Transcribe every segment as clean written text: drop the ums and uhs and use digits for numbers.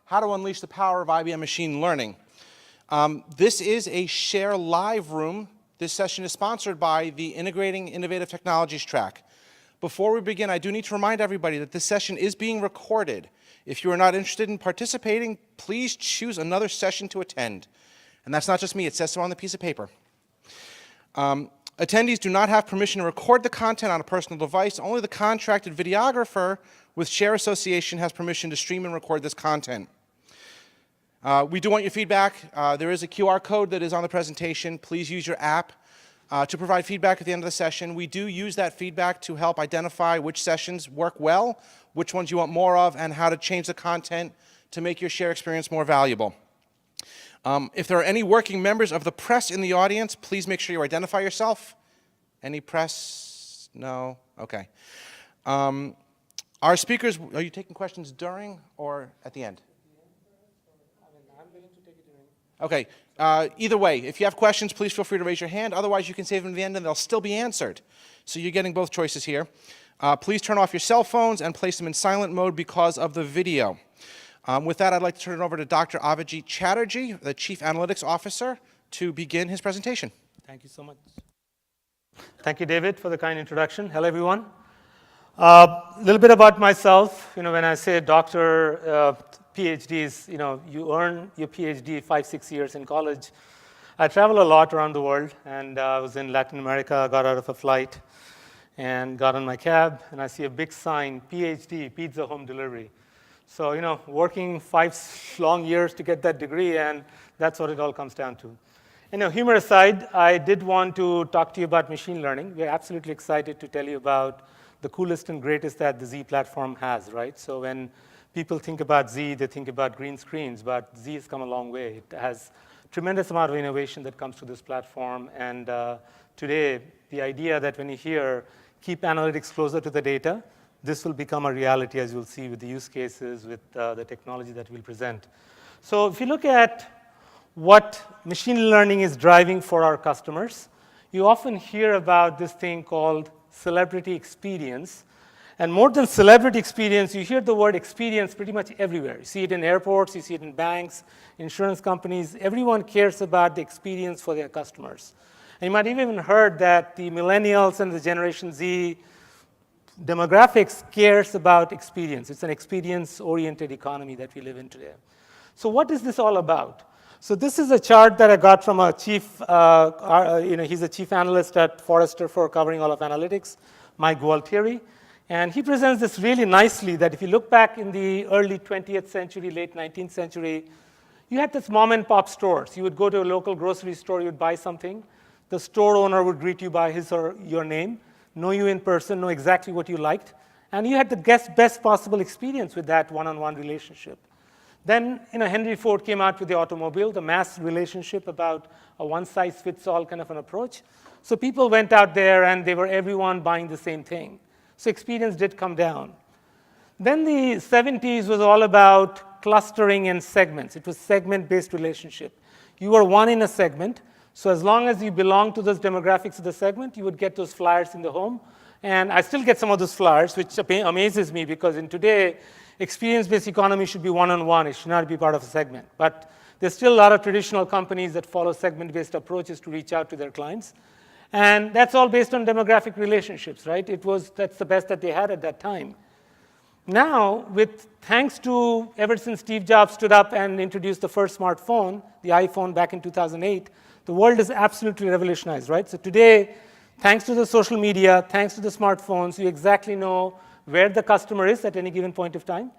how to unleash the power of IBM Machine Learning. This is a Share Live room. This session is sponsored by the Integrating Innovative Technologies track. Before we begin, I do need to remind everybody that this session is being recorded. If you are not interested in participating, please choose another session to attend. And that's not just me, it says so on the piece of paper. Attendees do not have permission to record the content on a personal device. Only the contracted videographer with Share Association has permission to stream and record this content. We do want your feedback. There is a QR code that is on the presentation. Please use your app to provide feedback at the end of the session. We do use that feedback to help identify which sessions work well, which ones you want more of, and how to change the content to make your share experience more valuable. If there are any working members of the press in the audience, please make sure you identify yourself. Any press? No? Okay. Our speakers, are you taking questions during or at the end? I'm willing to take it during. Okay. Either way, if you have questions, please feel free to raise your hand. Otherwise, you can save them to the end and they'll still be answered. So you're getting both choices here. Please turn off your cell phones and place them in silent mode because of the video. With that, I'd like to turn it over to Dr. Avijit Chatterjee, the Chief Analytics Officer, to begin his presentation. Thank you so much. Thank you, David, for the kind introduction. Hello, everyone. A little bit about myself. When I say doctor, PhDs, you earn your PhD 5-6 years in college. I travel a lot around the world, and I was in Latin America, got out of a flight, and got on my cab, and I see a big sign, PhD, Pizza Home Delivery. So, working 5 long years to get that degree, and that's what it all comes down to. Humor aside, I did want to talk to you about machine learning. We're absolutely excited to tell you about the coolest and greatest that the Z platform has, right? So when people think about Z, they think about green screens, but Z has come a long way. It has a tremendous amount of innovation that comes to this platform, and today, the idea that when you hear, keep analytics closer to the data, this will become a reality, as you'll see with the use cases, with the technology that we'll present. So if you look at what machine learning is driving for our customers, you often hear about this thing called celebrity experience. And more than celebrity experience, you hear the word experience pretty much everywhere. You see it in airports, you see it in banks, insurance companies. Everyone cares about the experience for their customers. And you might have even heard that the millennials and the Generation Z demographics cares about experience. It's an experience-oriented economy that we live in today. So what is this all about? So this is a chart that I got from a chief, he's a chief analyst at Forrester for covering all of analytics, Mike Gualtieri. And he presents this really nicely that if you look back in the early 20th century, late 19th century, you had this mom and pop stores. You would go to a local grocery store, you would buy something. The store owner would greet you by his or your name, know you in person, know exactly what you liked, and you had the best possible experience with that one-on-one relationship. Then, Henry Ford came out with the automobile, the mass relationship about a one-size-fits-all kind of an approach. So people went out there, and they were everyone buying the same thing. So experience did come down. Then the 70s was all about clustering and segments. It was segment-based relationship. You were one in a segment. So as long as you belong to those demographics of the segment, you would get those flyers in the home. And I still get some of those flyers, which amazes me, because in today, experience-based economy should be one-on-one. It should not be part of a segment. But there's still a lot of traditional companies that follow segment-based approaches to reach out to their clients. And that's all based on demographic relationships, right? That's the best that they had at that time. Now, thanks to, ever since Steve Jobs stood up and introduced the first smartphone, the iPhone back in 2008, the world is absolutely revolutionized, right? So today, thanks to the social media, thanks to the smartphones, you exactly know where the customer is at any given point of time.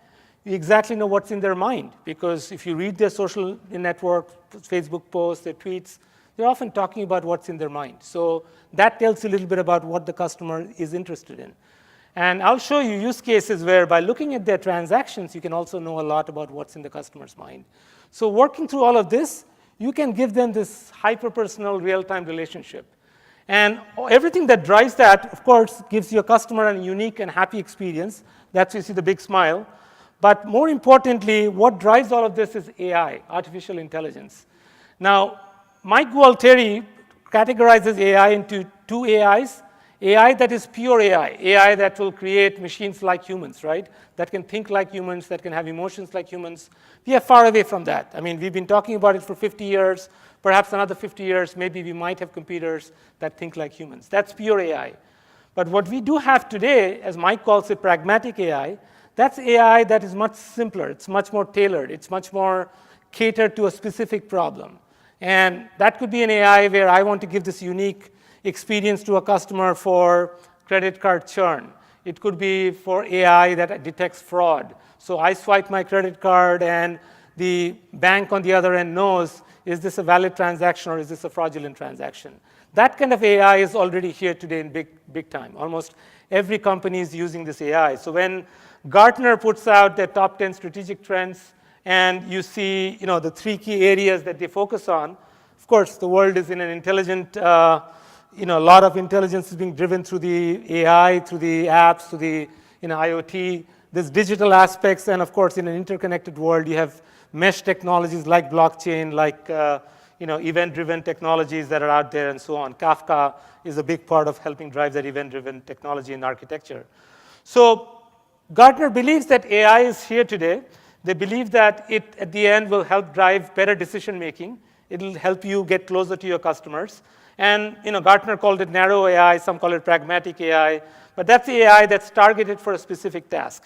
You exactly know what's in their mind, because if you read their social network, Facebook posts, their tweets, they're often talking about what's in their mind. So that tells you a little bit about what the customer is interested in. And I'll show you use cases where by looking at their transactions, you can also know a lot about what's in the customer's mind. So working through all of this, you can give them this hyper-personal, real-time relationship. And everything that drives that, of course, gives your customer a unique and happy experience. That's why you see the big smile. But more importantly, what drives all of this is AI, artificial intelligence. Now, Mike Gualtieri categorizes AI into two AIs, AI that is pure AI, AI that will create machines like humans, right? That can think like humans, that can have emotions like humans. We are far away from that. I mean, we've been talking about it for 50 years, perhaps another 50 years, maybe we might have computers that think like humans. That's pure AI. But what we do have today, as Mike calls it, pragmatic AI, that's AI that is much simpler. It's much more tailored. It's much more catered to a specific problem. And that could be an AI where I want to give this unique experience to a customer for credit card churn. It could be for AI that detects fraud. So I swipe my credit card and the bank on the other end knows, is this a valid transaction or is this a fraudulent transaction? That kind of AI is already here today in big time. Almost every company is using this AI. So when Gartner puts out their top 10 strategic trends and you see the 3 key areas that they focus on, of course, the world is in an intelligent, a lot of intelligence is being driven through the AI, through the apps, through the IoT. There's digital aspects, and of course, in an interconnected world, you have mesh technologies like blockchain, like event-driven technologies that are out there, and so on. Kafka is a big part of helping drive that event-driven technology and architecture. So Gartner believes that AI is here today. They believe that it, at the end, will help drive better decision-making. It'll help you get closer to your customers. And Gartner called it narrow AI, some call it pragmatic AI, but that's the AI that's targeted for a specific task.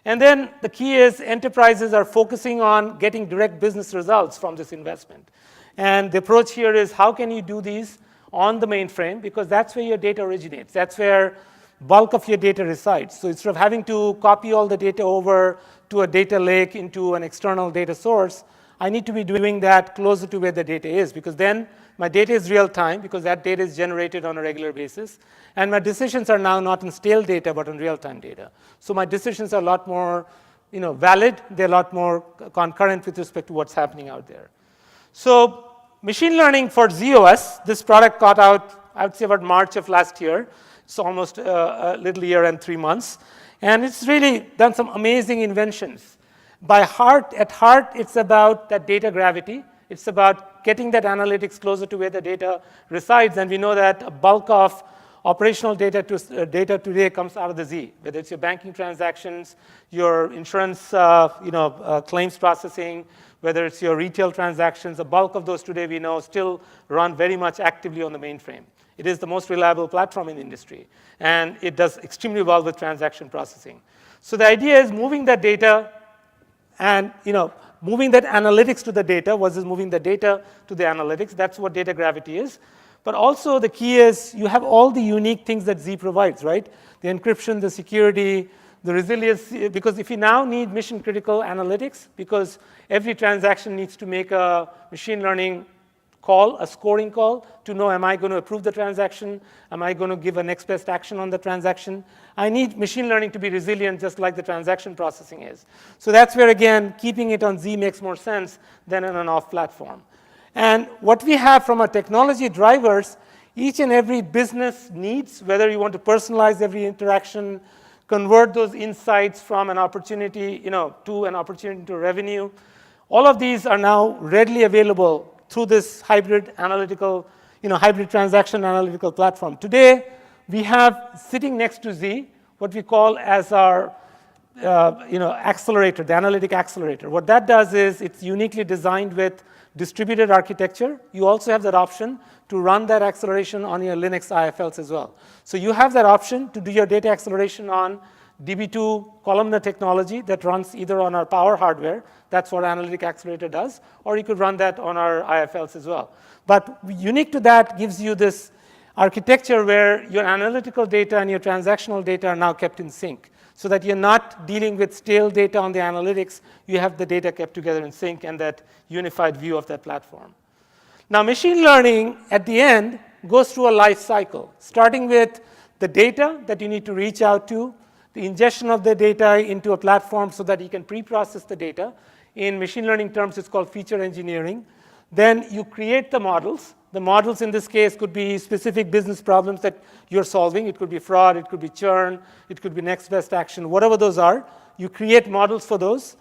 And then the key is enterprises are focusing on getting direct business results from this investment. And the approach here is how can you do these on the mainframe, because that's where your data originates. That's where bulk of your data resides. So instead of having to copy all the data over to a data lake into an external data source, I need to be doing that closer to where the data is, because then my data is real time, because that data is generated on a regular basis. And my decisions are now not in stale data, but on real-time data. So my decisions are a lot more valid. They're a lot more concurrent with respect to what's happening out there. So machine learning for ZOS, this product got out, I would say, about March of last year. It's almost a little year and 3 months. And it's really done some amazing inventions. At heart, it's about that data gravity. It's about getting that analytics closer to where the data resides. And we know that a bulk of operational data today comes out of the Z, whether it's your banking transactions, your insurance claims processing, whether it's your retail transactions. The bulk of those today we know still run very much actively on the mainframe. It is the most reliable platform in the industry. And it does extremely well with transaction processing. So the idea is moving that data and moving that analytics to the data versus moving the data to the analytics. That's what data gravity is. But also the key is you have all the unique things that Z provides, right? The encryption, the security, the resilience. Because if you now need mission critical analytics, because every transaction needs to make a machine learning call, a scoring call, to know, am I going to approve the transaction? Am I going to give a next best action on the transaction? I need machine learning to be resilient just like the transaction processing is. So that's where, again, keeping it on Z makes more sense than on an off platform. And what we have from our technology drivers, each and every business needs, whether you want to personalize every interaction, convert those insights from an opportunity, to an opportunity to revenue. All of these are now readily available through this hybrid analytical, hybrid transaction analytical platform. Today, we have sitting next to Z what we call as our accelerator, the analytic accelerator. What that does is it's uniquely designed with distributed architecture. You also have that option to run that acceleration on your Linux IFLs as well. So you have that option to do your data acceleration on DB2 columnar technology that runs either on our power hardware, that's what Analytic Accelerator does, or you could run that on our IFLs as well. But unique to that gives you this architecture where your analytical data and your transactional data are now kept in sync, so that you're not dealing with stale data on the analytics. You have the data kept together in sync and that unified view of that platform. Now, machine learning, at the end, goes through a life cycle, starting with the data that you need to reach out to, the ingestion of the data into a platform so that you can pre-process the data. In machine learning terms, it's called feature engineering. Then you create the models. The models in this case could be specific business problems that you're solving. It could be fraud, it could be churn, it could be next best action, whatever those are. You create models for those.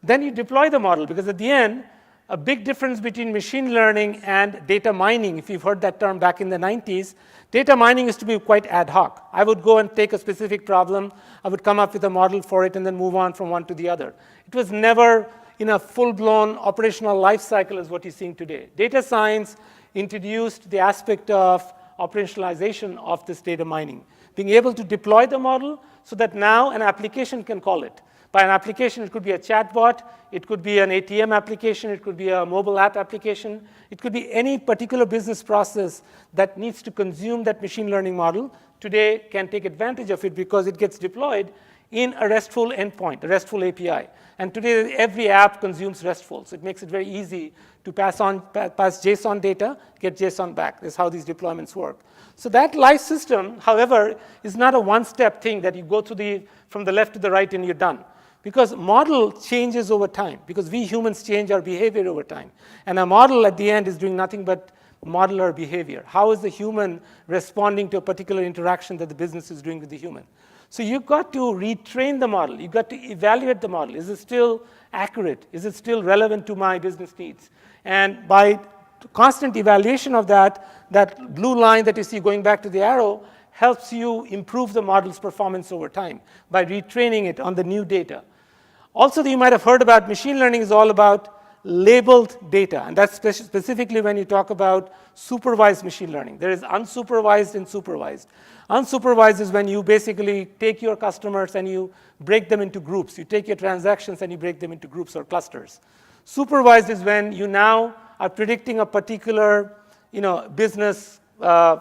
Then you deploy the model, because at the end, a big difference between machine learning and data mining, if you've heard that term back in the 90s, data mining used to be quite ad hoc. I would go and take a specific problem, I would come up with a model for it, and then move on from one to the other. It was never in a full-blown operational life cycle as what you're seeing today. Data science introduced the aspect of operationalization of this data mining, being able to deploy the model so that now an application can call it. By an application, it could be a chatbot, it could be an ATM application, it could be a mobile app application, it could be any particular business process that needs to consume that machine learning model. Today can take advantage of it because it gets deployed in a RESTful endpoint, a RESTful API. And today, every app consumes RESTful, so it makes it very easy to pass JSON data, get JSON back. That's how these deployments work. So that live system, however, is not a one-step thing that you go from the left to the right and you're done. Because model changes over time, because we humans change our behavior over time. And a model at the end is doing nothing but model our behavior. How is the human responding to a particular interaction that the business is doing with the human? So you've got to retrain the model. You've got to evaluate the model. Is it still accurate? Is it still relevant to my business needs? And by constant evaluation of that blue line that you see going back to the arrow helps you improve the model's performance over time by retraining it on the new data. Also, you might have heard about machine learning is all about labeled data, and that's specifically when you talk about supervised machine learning. There is unsupervised and supervised. Unsupervised is when you basically take your customers and you break them into groups. You take your transactions and you break them into groups or clusters. Supervised is when you now are predicting a particular business, a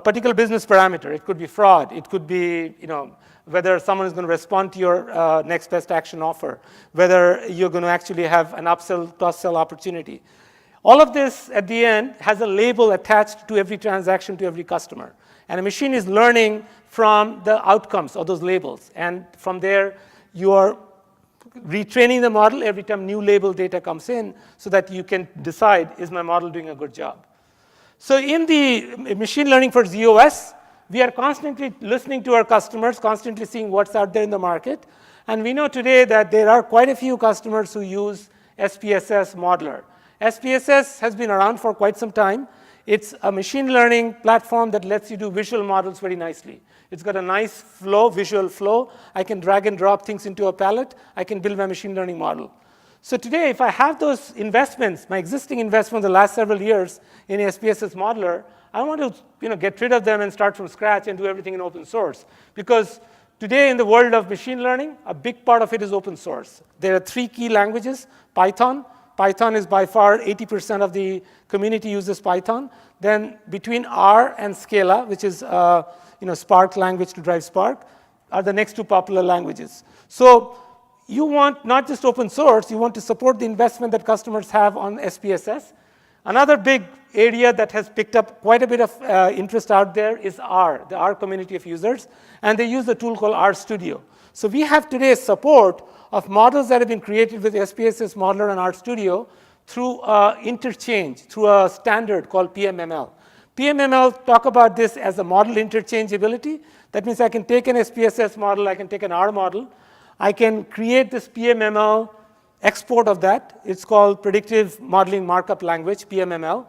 particular business parameter. It could be fraud. It could be whether someone is going to respond to your next best action offer, whether you're going to actually have an upsell, cross-sell opportunity. All of this, at the end, has a label attached to every transaction, to every customer. And a machine is learning from the outcomes of those labels. And from there, you are retraining the model every time new label data comes in so that you can decide, is my model doing a good job? So in the machine learning for ZOS, we are constantly listening to our customers, constantly seeing what's out there in the market. And we know today that there are quite a few customers who use SPSS modeler. SPSS has been around for quite some time. It's a machine learning platform that lets you do visual models very nicely. It's got a nice flow, visual flow. I can drag and drop things into a palette. I can build my machine learning model. So today, if I have those investments, my existing investments the last several years in SPSS modeler, I want to get rid of them and start from scratch and do everything in open source. Because today in the world of machine learning, a big part of it is open source. There are 3 key languages. Python. Python is by far 80% of the community uses Python. Then between R and Scala, which is Spark language to drive Spark, are the next 2 popular languages. So you want not just open source, you want to support the investment that customers have on SPSS. Another big area that has picked up quite a bit of interest out there is R, the R community of users, and they use a tool called RStudio. So we have today support of models that have been created with SPSS Modeler and RStudio through interchange, through a standard called PMML. PMML talk about this as a model interchangeability. That means I can take an SPSS model, I can take an R model, I can create this PMML export of that. It's called Predictive Modeling Markup Language, PMML.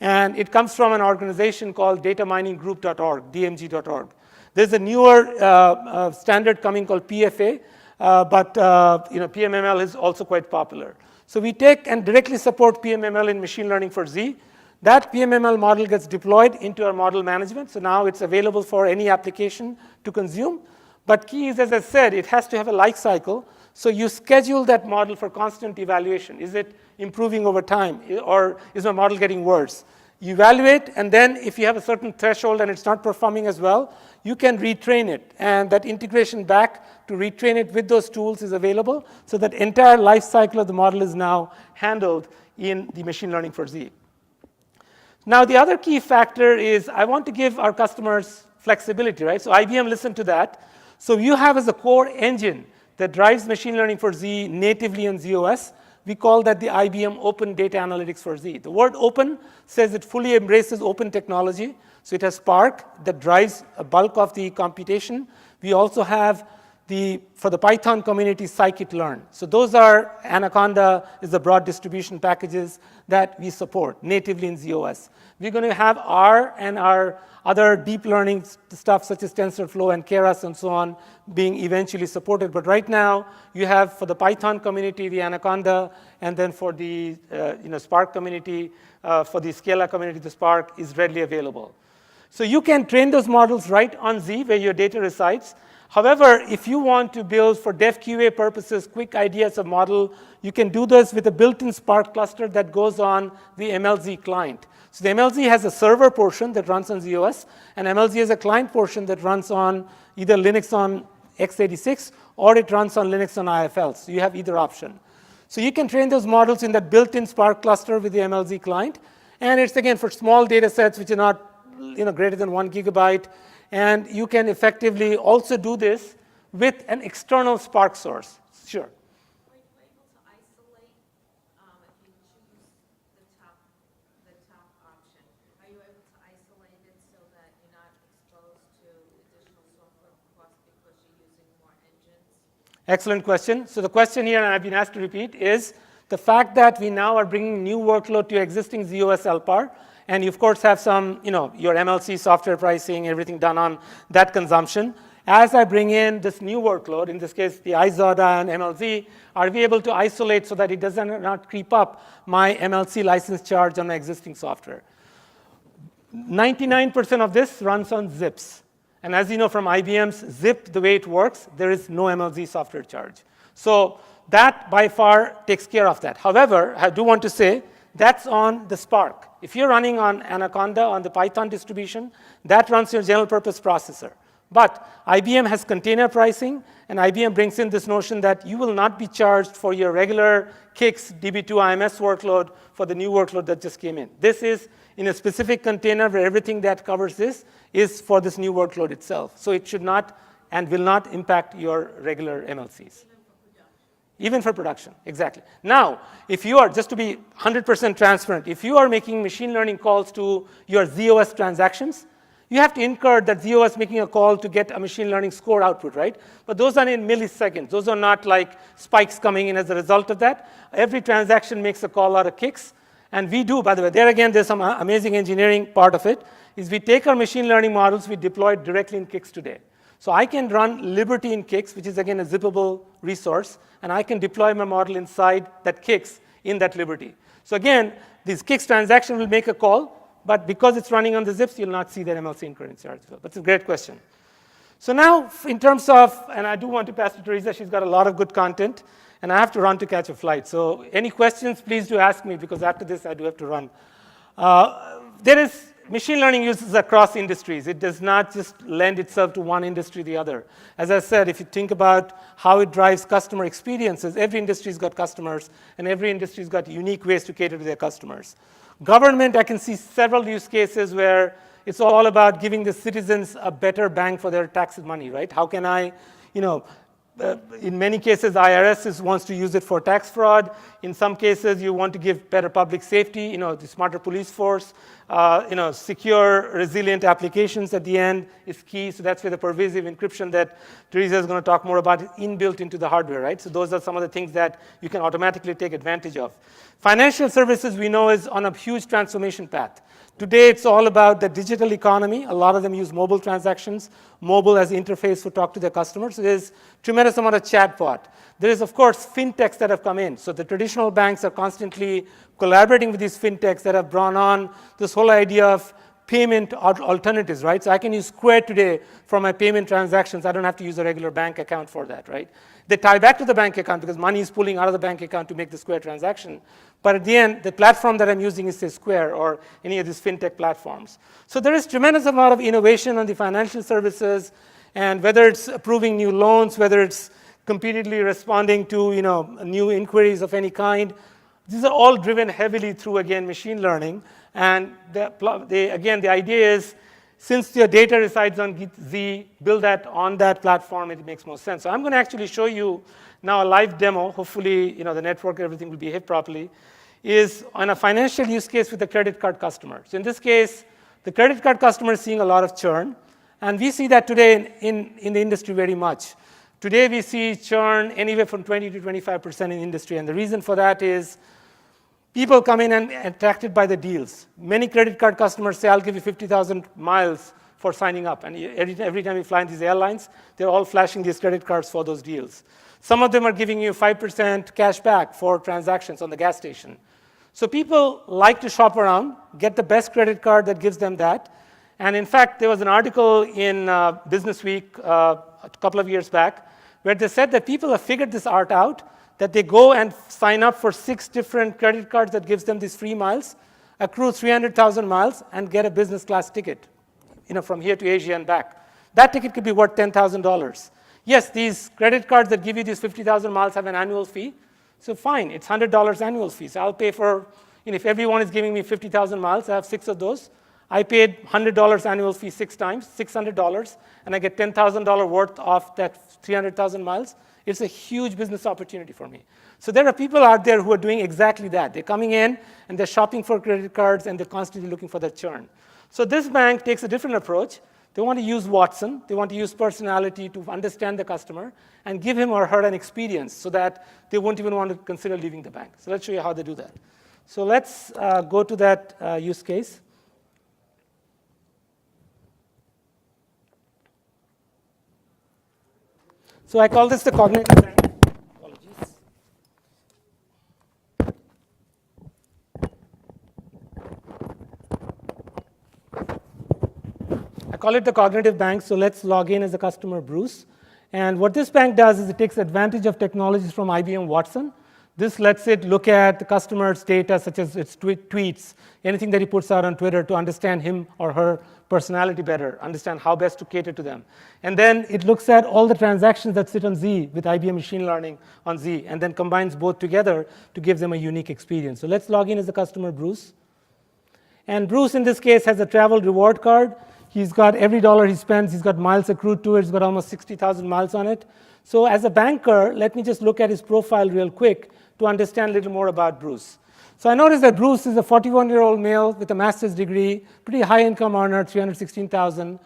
And it comes from an organization called datamininggroup.org, DMG.org. There's a newer standard coming called PFA, but PMML is also quite popular. So we take and directly support PMML in machine learning for Z. That PMML model gets deployed into our model management. So now it's available for any application to consume. But key is, as I said, it has to have a life cycle. So you schedule that model for constant evaluation. Is it improving over time? Or is my model getting worse? You evaluate, and then if you have a certain threshold and it's not performing as well, you can retrain it. And that integration back to retrain it with those tools is available. So that entire life cycle of the model is now handled in the machine learning for Z. Now, the other key factor is I want to give our customers flexibility, right? So IBM listened to that. So you have as a core engine that drives machine learning for Z natively in ZOS. We call that the IBM Open Data Analytics for Z. The word open says it fully embraces open technology. So it has Spark that drives a bulk of the computation. We also have for the Python community, scikit-learn. So those are, Anaconda is the broad distribution packages that we support natively in z/OS. We're going to have R and our other deep learning stuff such as TensorFlow and Keras and so on being eventually supported. But right now, you have for the Python community, the Anaconda, and then for the Spark community, for the Scala community, the Spark is readily available. So you can train those models right on Z where your data resides. However, if you want to build for dev QA purposes quick ideas of model, you can do this with a built-in Spark cluster that goes on the MLZ client. So the MLZ has a server portion that runs on z/OS, and MLZ has a client portion that runs on either Linux on x86 or it runs on Linux on IFL. So you have either option. So you can train those models in that built-in Spark cluster with the MLZ client. And it's, again, for small data sets which are not greater than 1 gigabyte. And you can effectively also do this with an external Spark source. Sure. Are you able to isolate if you choose the top option? Are you able to isolate it so that you're not exposed to additional software costs because you're using more engines? Excellent question. So the question here, and I've been asked to repeat, is the fact that we now are bringing new workload to existing z/OS LPAR, and you, of course, have some, your MLC software pricing, everything done on that consumption. As I bring in this new workload, in this case, the iZoda and MLZ, are we able to isolate so that it does not creep up my MLC license charge on my existing software? 99% of this runs on zips. And as you know from IBM's zip, the way it works, there is no MLZ software charge. So that, by far, takes care of that. However, I do want to say, that's on the Spark. If you're running on Anaconda, on the Python distribution, that runs your general purpose processor. But IBM has container pricing, and IBM brings in this notion that you will not be charged for your regular CICS DB2 IMS workload for the new workload that just came in. This is in a specific container where everything that covers this is for this new workload itself. So it should not and will not impact your regular MLCs. Even for production, exactly. Now, if you are, just to be 100% transparent, if you are making machine learning calls to your z/OS transactions, you have to incur that z/OS making a call to get a machine learning score output, right? But those are in milliseconds. Those are not like spikes coming in as a result of that. Every transaction makes a call out of CICS. And we do, by the way, there again, there's some amazing engineering part of it, is we take our machine learning models, we deploy it directly in CICS today. So I can run Liberty in CICS, which is, again, a zippable resource, and I can deploy my model inside that CICS in that Liberty. So again, this CICS transaction will make a call, but because it's running on the zips, you'll not see that MLC incurrence charge. But it's a great question. So now, in terms of, and I do want to pass to Teresa, she's got a lot of good content, and I have to run to catch a flight. So any questions, please do ask me, because after this, I do have to run. There is machine learning uses across industries. It does not just lend itself to one industry or the other. As I said, if you think about how it drives customer experiences, every industry's got customers, and every industry's got unique ways to cater to their customers. Government, I can see several use cases where it's all about giving the citizens a better bang for their tax money, right? How can I, in many cases, IRS wants to use it for tax fraud. In some cases, you want to give better public safety, the smarter police force. Secure, resilient applications at the end is key. So that's where the pervasive encryption that Teresa is going to talk more about is inbuilt into the hardware, right? So those are some of the things that you can automatically take advantage of. Financial services, we know, is on a huge transformation path. Today, it's all about the digital economy. A lot of them use mobile transactions, mobile as the interface to talk to their customers. So there's tremendous amount of chatbot. There is, of course, fintechs that have come in. So the traditional banks are constantly collaborating with these fintechs that have brought on this whole idea of payment alternatives, right? So I can use Square today for my payment transactions. I don't have to use a regular bank account for that, right? They tie back to the bank account because money is pulling out of the bank account to make the Square transaction. But at the end, the platform that I'm using is, say, Square or any of these fintech platforms. So there is tremendous amount of innovation on the financial services, and whether it's approving new loans, whether it's completely responding to new inquiries of any kind, these are all driven heavily through, again, machine learning. And again, the idea is, since your data resides on Z, build that on that platform, it makes more sense. So I'm going to actually show you now a live demo. Hopefully, the network, everything will behave properly, is on a financial use case with a credit card customer. So in this case, the credit card customer is seeing a lot of churn. And we see that today in the industry very much. Today, we see churn anywhere from 20 to 25% in industry, and the reason for that is people come in and attracted by the deals. Many credit card customers say, I'll give you 50,000 miles for signing up, and every time you fly in these airlines, they're all flashing these credit cards for those deals. Some of them are giving you 5% cash back for transactions on the gas station. So people like to shop around, get the best credit card that gives them that. And in fact, there was an article in Business Week a couple of years back where they said that people have figured this art out, that they go and sign up for 6 different credit cards that gives them these free miles, accrue 300,000 miles, and get a business class ticket, from here to Asia and back. That ticket could be worth $10,000. Yes, these credit cards that give you these 50,000 miles have an annual fee. So fine, it's $100 annual fee. So I'll pay for, if everyone is giving me 50,000 miles, I have 6 of those. I paid $100 annual fee 6 times, $600, and I get $10,000 worth of that 300,000 miles. It's a huge business opportunity for me. So there are people out there who are doing exactly that. They're coming in, and they're shopping for credit cards, and they're constantly looking for that churn. So this bank takes a different approach. They want to use Watson. They want to use personality to understand the customer and give him or her an experience so that they won't even want to consider leaving the bank. So let's show you how they do that. So let's go to that use case. So I call this the cognitive bank. Apologies. I call it the cognitive bank, so let's log in as a customer, Bruce. And what this bank does is it takes advantage of technologies from IBM Watson. This lets it look at the customer's data, such as its tweets, anything that he puts out on Twitter, to understand him or her personality better, understand how best to cater to them. And then it looks at all the transactions that sit on Z with IBM Machine Learning on Z, and then combines both together to give them a unique experience. So let's log in as the customer, Bruce. And Bruce, in this case, has a travel reward card. He's got every dollar he spends, he's got miles accrued to it. He's got almost 60,000 miles on it. So as a banker, let me just look at his profile real quick to understand a little more about Bruce. So I noticed that Bruce is a 41-year-old male with a master's degree, pretty high income earner, 316,000.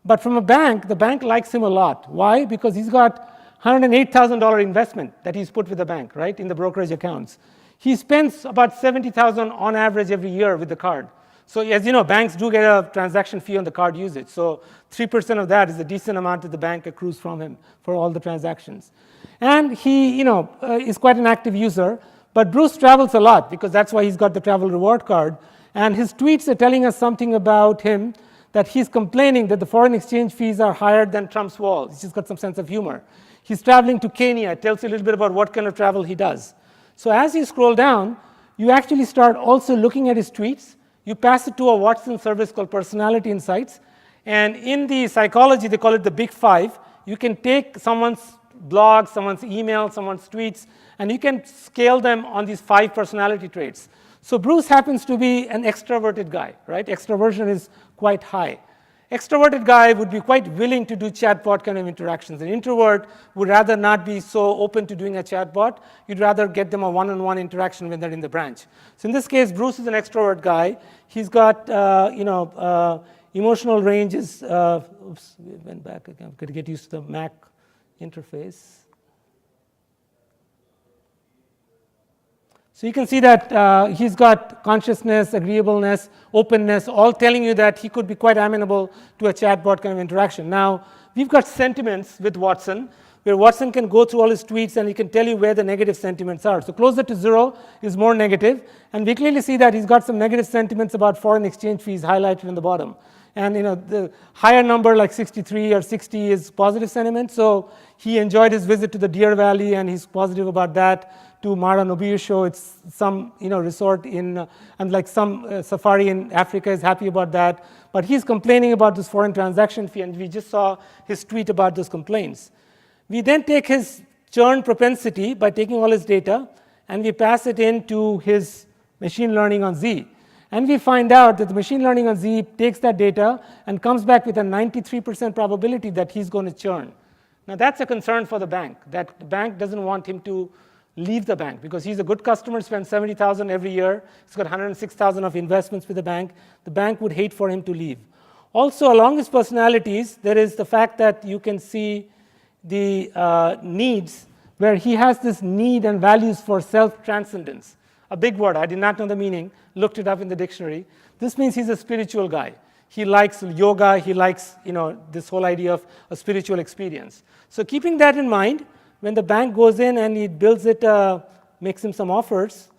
But from a bank, the bank likes him a lot. Why? Because he's got $108,000 investment that he's put with the bank, right, in the brokerage accounts. He spends about $70,000 on average every year with the card. So as you know, banks do get a transaction fee on the card usage. So 3% of that is a decent amount that the bank accrues from him for all the transactions. And he, is quite an active user. But Bruce travels a lot because that's why he's got the travel reward card. And his tweets are telling us something about him, that he's complaining that the foreign exchange fees are higher than Trump's wall. He's just got some sense of humor. He's traveling to Kenya. It tells you a little bit about what kind of travel he does. So as you scroll down, you actually start also looking at his tweets. You pass it to a Watson service called Personality Insights. And in the psychology, they call it the Big Five. You can take someone's blog, someone's email, someone's tweets, and you can scale them on these 5 personality traits. So Bruce happens to be an extroverted guy, right? Extroversion is quite high. Extroverted guy would be quite willing to do chatbot kind of interactions. An introvert would rather not be so open to doing a chatbot. You'd rather get them a one-on-one interaction when they're in the branch. So in this case, Bruce is an extrovert guy. He's got, emotional range is, oops, we went back again. I'm going to get used to the Mac interface. So you can see that he's got consciousness, agreeableness, openness, all telling you that he could be quite amenable to a chatbot kind of interaction. Now, we've got sentiments with Watson, where Watson can go through all his tweets and he can tell you where the negative sentiments are. So closer to 0 is more negative. And we clearly see that he's got some negative sentiments about foreign exchange fees highlighted in the bottom. And the higher number, like 63 or 60, is positive sentiment. So he enjoyed his visit to the Deer Valley, and he's positive about that. To Mara Nobuyusho, it's some resort in, and like some safari in Africa is happy about that. But he's complaining about this foreign transaction fee, and we just saw his tweet about those complaints. We then take his churn propensity by taking all his data, and we pass it into his machine learning on Z. And we find out that the machine learning on Z takes that data and comes back with a 93% probability that he's going to churn. Now that's a concern for the bank, that the bank doesn't want him to leave the bank because he's a good customer, spends $70,000 every year. He's got $106,000 of investments with the bank. The bank would hate for him to leave. Also, along his personalities, there is the fact that you can see the needs, where he has this need and values for self-transcendence. A big word, I did not know the meaning, looked it up in the dictionary. This means he's a spiritual guy. He likes yoga, he likes this whole idea of a spiritual experience. So keeping that in mind, when the bank goes in and he builds it, makes him some offers,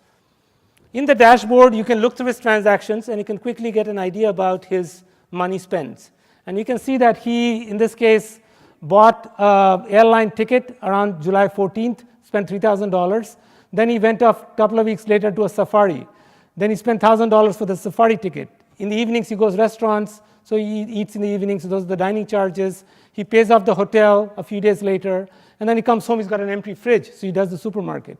in the dashboard you can look through his transactions and you can quickly get an idea about his money spent. And you can see that he, in this case, bought an airline ticket around July 14th, spent $3,000. Then he went off a couple of weeks later to a safari. Then he spent $1,000 for the safari ticket. In the evenings, he goes to restaurants, so he eats in the evenings, so those are the dining charges. He pays off the hotel a few days later, and then he comes home, he's got an empty fridge, so he does the supermarket.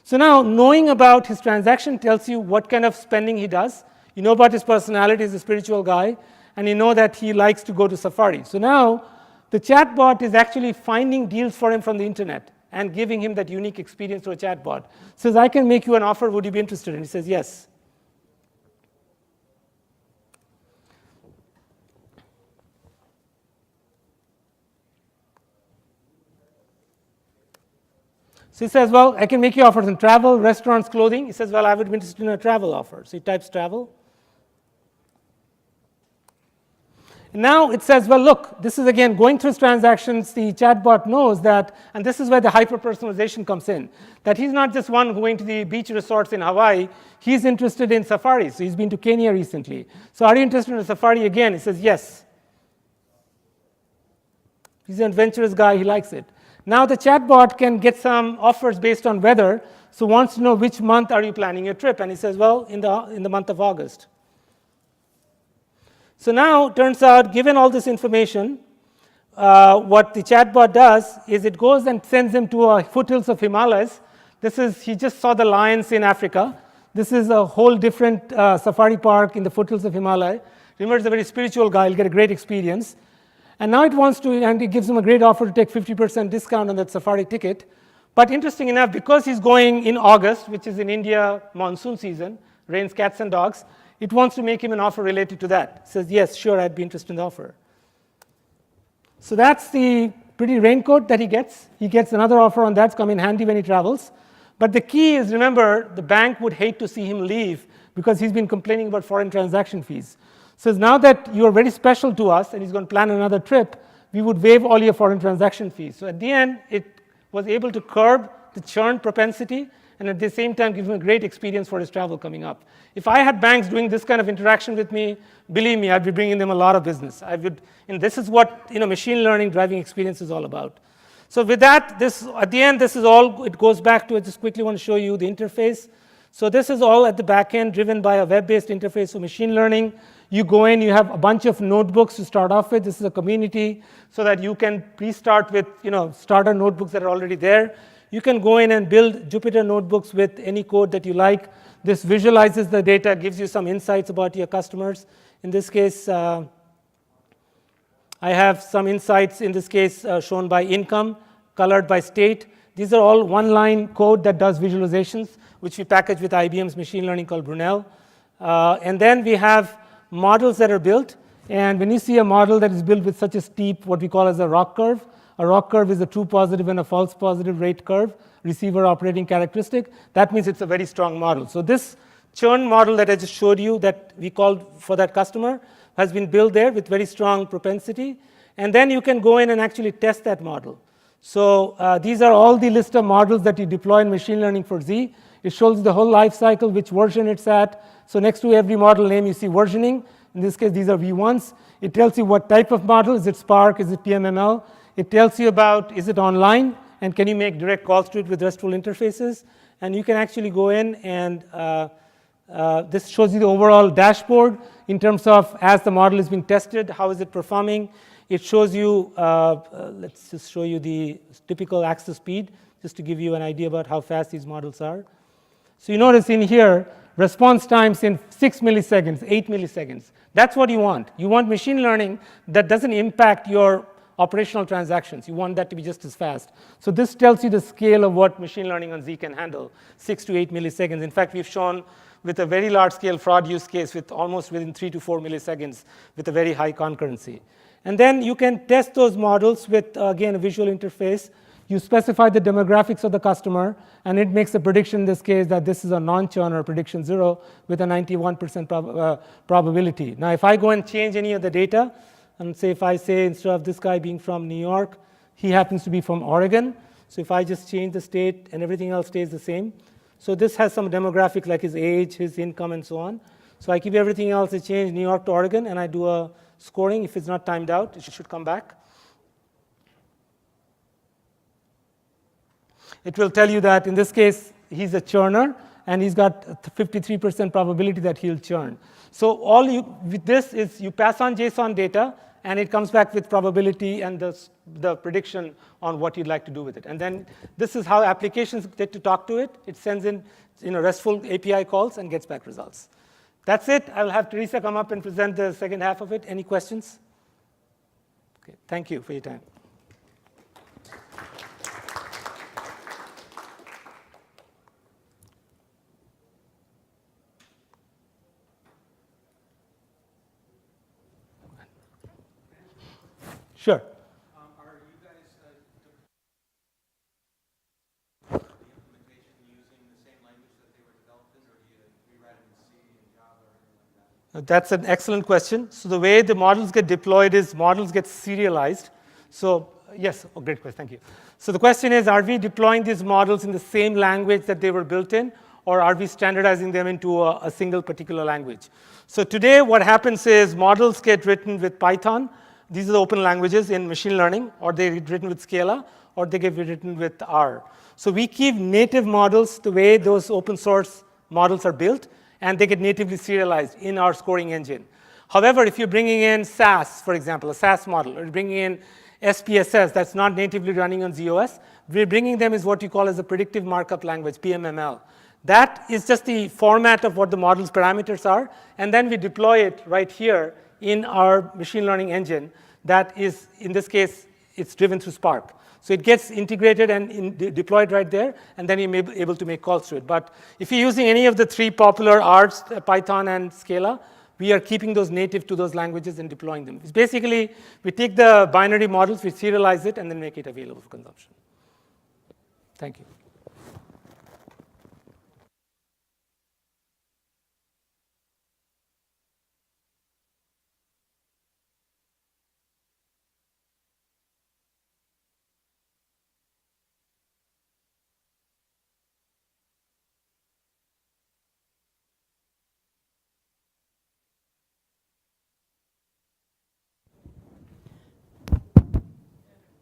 So now, knowing about his transaction tells you what kind of spending he does. You know about his personality, he's a spiritual guy, and you know that he likes to go to safari. So now, the chatbot is actually finding deals for him from the internet and giving him that unique experience through a chatbot. Says, I can make you an offer, would you be interested? And he says, yes. So he says, well, I can make you offers in travel, restaurants, clothing. He says, well, I would be interested in a travel offer. So he types travel. And now it says, well, look, this is again going through his transactions. The chatbot knows that, and this is where the hyper-personalization comes in, that he's not just one going to the beach resorts in Hawaii. He's interested in safaris. So he's been to Kenya recently. So are you interested in a safari again? He says, yes. He's an adventurous guy. He likes it. Now the chatbot can get some offers based on weather, so wants to know which month are you planning your trip, and he says, well, in the month of August. So now, turns out, given all this information, what the chatbot does is it goes and sends him to foothills of Himalayas. He just saw the lions in Africa. This is a whole different safari park in the foothills of Himalaya. Remember, he's a very spiritual guy, he'll get a great experience. And now it wants to, and it gives him a great offer to take 50% discount on that safari ticket. But interesting enough, because he's going in August, which is in India monsoon season, rains cats and dogs, it wants to make him an offer related to that. It says, yes, sure, I'd be interested in the offer. So that's the pretty raincoat that he gets. He gets another offer on that's come in handy when he travels. But the key is, remember, the bank would hate to see him leave because he's been complaining about foreign transaction fees. Says, now that you are very special to us and he's going to plan another trip, we would waive all your foreign transaction fees. So at the end, it was able to curb the churn propensity and at the same time give him a great experience for his travel coming up. If I had banks doing this kind of interaction with me, believe me, I'd be bringing them a lot of business. And this is what machine learning driving experience is all about. So with that, at the end, this is all, it goes back to, I just quickly want to show you the interface. So this is all at the back end driven by a web-based interface for machine learning. You go in, you have a bunch of notebooks to start off with. This is a community so that you can pre-start with starter notebooks that are already there. You can go in and build Jupyter notebooks with any code that you like. This visualizes the data, gives you some insights about your customers. In this case, I have some insights, in this case, shown by income, colored by state. These are all one-line code that does visualizations, which we package with IBM's machine learning called Brunel. And then we have models that are built. And when you see a model that is built with such a steep, what we call as a ROC curve is a true positive and a false positive rate curve, receiver operating characteristic. That means it's a very strong model. So this churn model that I just showed you that we called for that customer has been built there with very strong propensity. And then you can go in and actually test that model. So these are all the list of models that you deploy in machine learning for Z. It shows the whole life cycle, which version it's at. So next to every model name, you see versioning. In this case, these are V1s. It tells you what type of model. Is it Spark? Is it PMML? It tells you about, is it online? And can you make direct calls to it with RESTful interfaces? And you can actually go in and this shows you the overall dashboard in terms of as the model is being tested, how is it performing. It shows you, let's just show you the typical access speed, just to give you an idea about how fast these models are. So you notice in here, response times in 6 milliseconds, 8 milliseconds. That's what you want. You want machine learning that doesn't impact your operational transactions. You want that to be just as fast. So this tells you the scale of what machine learning on Z can handle, 6 to 8 milliseconds. In fact, we've shown with a very large scale fraud use case with almost within 3 to 4 milliseconds with a very high concurrency. And then you can test those models with, again, a visual interface. You specify the demographics of the customer, and it makes a prediction in this case that this is a non-churner, prediction 0, with a 91% probability. Now, if I go and change any of the data, and say if I say instead of this guy being from New York, he happens to be from Oregon. So if I just change the state and everything else stays the same. So this has some demographics like his age, his income, and so on. So I keep everything else, I change New York to Oregon, and I do a scoring. If it's not timed out, it should come back. It will tell you that in this case, he's a churner, and he's got 53% probability that he'll churn. So all you, with this is you pass on JSON data, and it comes back with probability and the prediction on what you'd like to do with it. And then this is how applications get to talk to it. It sends in RESTful API calls and gets back results. That's it. I will have Teresa come up and present the second half of it. Any questions? Okay, thank you for your time. Sure. Are you guys the implementation using the same language that they were developed in, or do you rewrite them in C and Java or anything like that? That's an excellent question. So the way the models get deployed is models get serialized. So yes, great question, thank you. So the question is, are we deploying these models in the same language that they were built in, or are we standardizing them into a single particular language? So today what happens is models get written with Python. These are the open languages in machine learning, or they get written with Scala, or they get written with R. So we keep native models the way those open source models are built, and they get natively serialized in our scoring engine. However, if you're bringing in SAS, for example, a SAS model, or you're bringing in SPSS that's not natively running on ZOS, we're bringing them as what you call as a predictive markup language, PMML. That is just the format of what the model's parameters are, and then we deploy it right here in our machine learning engine that is, in this case, it's driven through Spark. So it gets integrated and deployed right there, and then you're able to make calls to it. But if you're using any of the three popular R's, Python and Scala, we are keeping those native to those languages and deploying them. It's basically, we take the binary models, we serialize it, and then make it available for consumption. Thank you.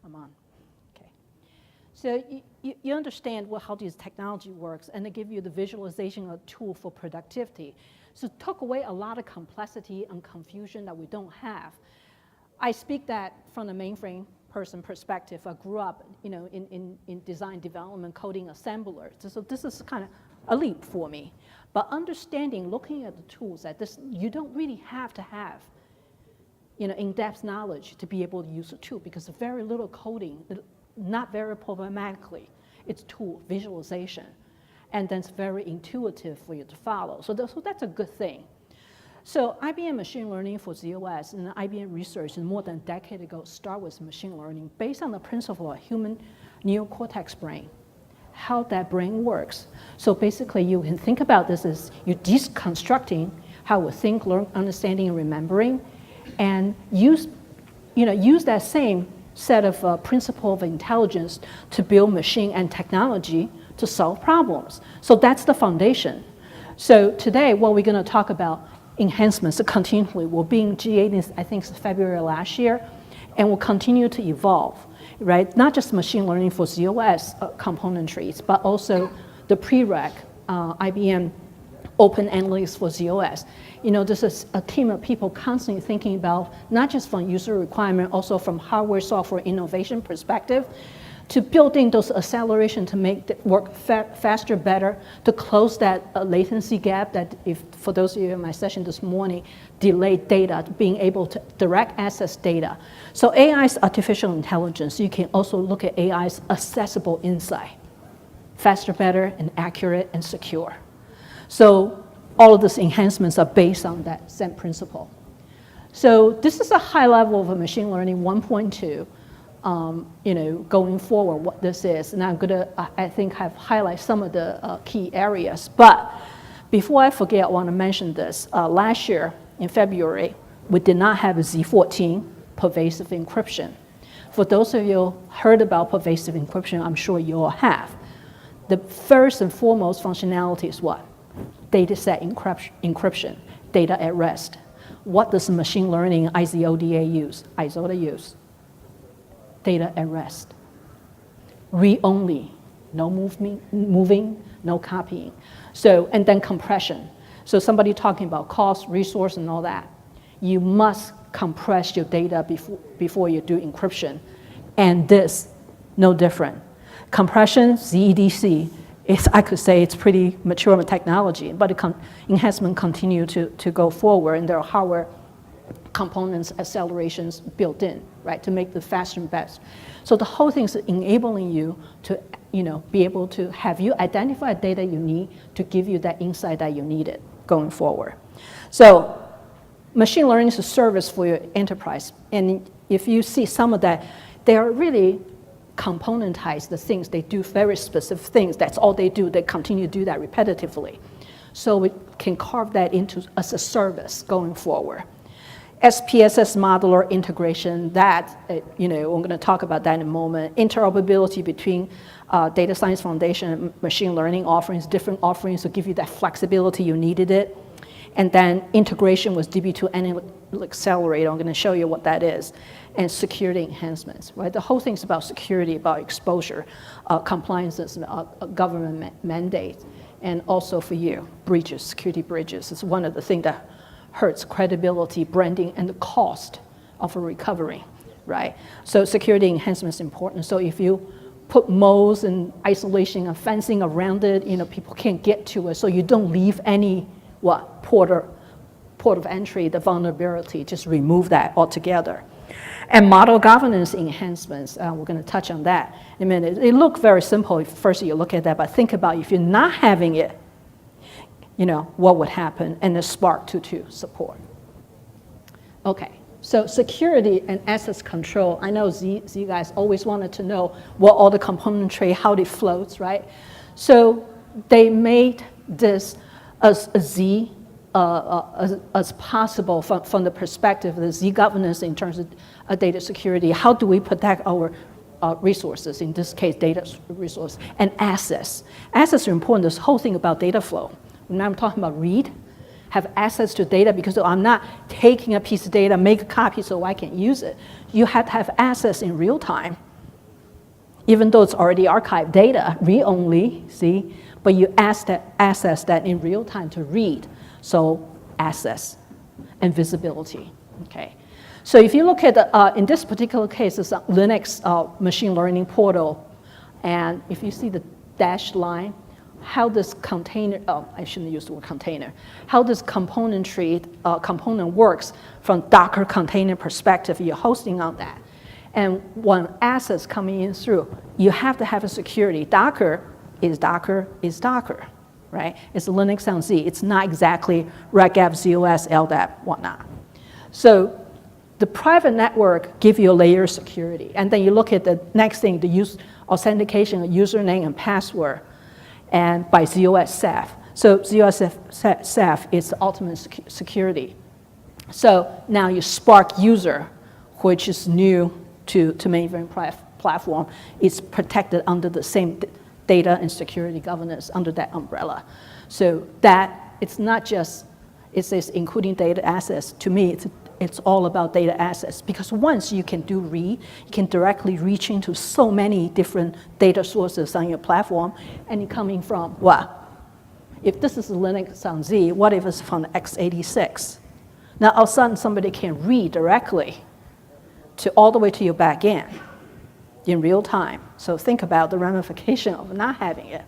I'm on. Okay. So you understand how this technology works, and they give you the visualization of tool for productivity. So it took away a lot of complexity and confusion that we don't have. I speak that from the mainframe person perspective. I grew up, in design development, coding assembler. So this is kind of a leap for me. But understanding, looking at the tools, that this, you don't really have to have in-depth knowledge to be able to use a tool, because very little coding, not very programmatically. It's tool visualization. And then it's very intuitive for you to follow. So that's a good thing. So IBM Machine Learning for ZOS and IBM research more than a decade ago started with machine learning based on the principle of human neocortex brain, how that brain works. So basically you can think about this as you're deconstructing how we think, learn, understanding, and remembering, and use that same set of principle of intelligence to build machine and technology to solve problems. So that's the foundation. So today, what we're going to talk about enhancements continually. We're being GA, I think, February last year, and will continue to evolve, right? Not just machine learning for ZOS componentries, but also the PreRamp, IBM Open Analytics for ZOS. This is a team of people constantly thinking about, not just from user requirement, also from hardware, software innovation perspective, to building those acceleration to make it work faster, better, to close that latency gap that, if for those of you in my session this morning, delayed data, being able to direct access data. So AI's artificial intelligence, you can also look at AI's accessible insight, faster, better, and accurate, and secure. So all of these enhancements are based on that same principle. So this is a high level of a machine learning 1.2. Going forward, what this is, and I'm gonna, I think, have highlight some of the key areas. But before I forget, I want to mention this. Last year in February, we did not have a Z14 pervasive encryption. For those of you who heard about pervasive encryption, I'm sure you all have. The first and foremost functionality is what? Data set encryption, data at rest. What does machine learning IZODA use? IZODA use data at rest. Read only, no moving, no copying. So, and then compression. So somebody talking about cost, resource, and all that. You must compress your data before you do encryption. And this, no different. Compression, ZEDC, I could say it's pretty mature technology, but enhancement continue to go forward, and there are hardware components, accelerations built in, right, to make the faster and best. So the whole thing is enabling you to, be able to have you identify data you need to give you that insight that you needed going forward. So machine learning is a service for your enterprise, and if you see some of that, they are really componentized, the things, they do very specific things, that's all they do, they continue to do that repetitively. So we can carve that into as a service going forward. SPSS modular integration, that, I'm going to talk about that in a moment. Interoperability between data science foundation and machine learning offerings, different offerings to give you that flexibility you needed it. And then integration with DB2 Analytics Accelerator, I'm going to show you what that is. And security enhancements, right? The whole thing's about security, about exposure, compliances, government mandates, and also for you, breaches, security breaches. It's one of the things that hurts credibility, branding, and the cost of a recovery, right? So security enhancement is important. So if you put modes and isolation and fencing around it, people can't get to it. So you don't leave any, port of entry, the vulnerability, just remove that altogether. And model governance enhancements, we're going to touch on that in a minute. It looks very simple if first you look at that, but think about if you're not having it, what would happen, and the Spark 2.2 support. Okay, so security and access control. I know Z guys always wanted to know what all the componentry, how it floats, right? So they made this as possible from the perspective of the Z governance in terms of data security. How do we protect our resources, in this case, data resource, and access. Access is important, this whole thing about data flow. When I'm talking about read, have access to data, because I'm not taking a piece of data, make a copy so I can use it. You have to have access in real time, even though it's already archived data, read only, see? But you access that in real time to read. So access and visibility, okay? So if you look at, in this particular case, it's a Linux machine learning portal. And if you see the dashed line, how this container, I shouldn't use the word container, how this componentry, component works from Docker container perspective, you're hosting on that. And when assets coming in through, you have to have a security. Docker is Docker, right? It's Linux on Z. It's not exactly RegApp, ZOS, LDAP, whatnot. So the private network give you a layer of security. And then you look at the next thing, the use authentication of username and password, and by ZOS SAF. So ZOS SAF is ultimate security. So now you Spark user, which is new to mainframe platform, is protected under the same data and security governance under that umbrella. So that, it's not just, it says including data access. To me, it's all about data access, because once you can do read, you can directly reach into so many different data sources on your platform, and you're coming from what? If this is Linux on Z, what if it's from x86? Now all of a sudden somebody can read directly to all the way to your back end in real time. So think about the ramification of not having it.